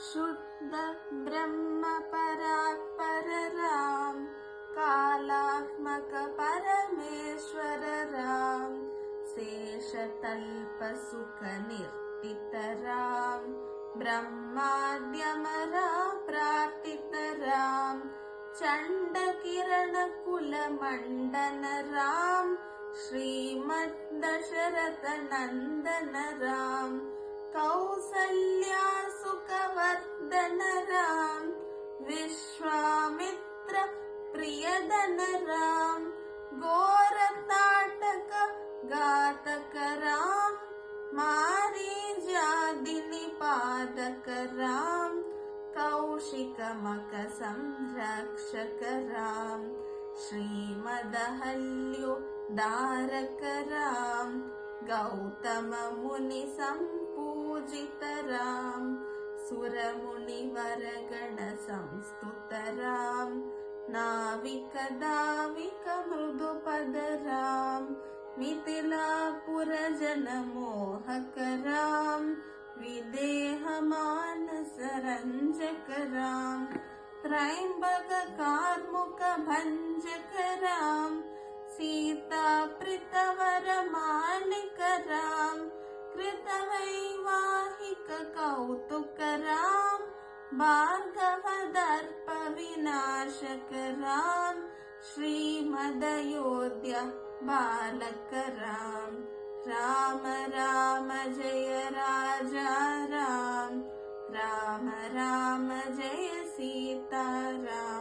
शुद्ध ब्रह्म परात्पर राम, कालात्मक परमेश्वर राम, शेषतल्प सुख निर्तित राम, ब्रह्माद्यमरा प्रार्थित राम, चंड किरण कुल मंडन राम, श्रीमद् दशरथ नंदन राम, कौसल्या सुखवर्धन राम, विश्वामित्र प्रियदन राम, घोरताटक घातक राम, मारीजादि निपातक राम, कौशिक मक संरक्षक राम, श्रीमदहल्योद्धारक राम, गौतम मुनि संपूजित राम, सुर मुनिवर गण संस्तुत राम, नाविक दाविक मृदुपद राम, मिथिलापुर जन मोहक राम, विदेह मानस रंजक राम, त्रैंबक कार्मुक भंजक राम, सीता प्रीतवर मालिक राम, कृतवैवाहिक कौतुक राम, भार्गव दर्प विनाशक राम, श्रीमदयोध्या बालक राम, राम राम जय राजा राम, राम राम जय सीता राम।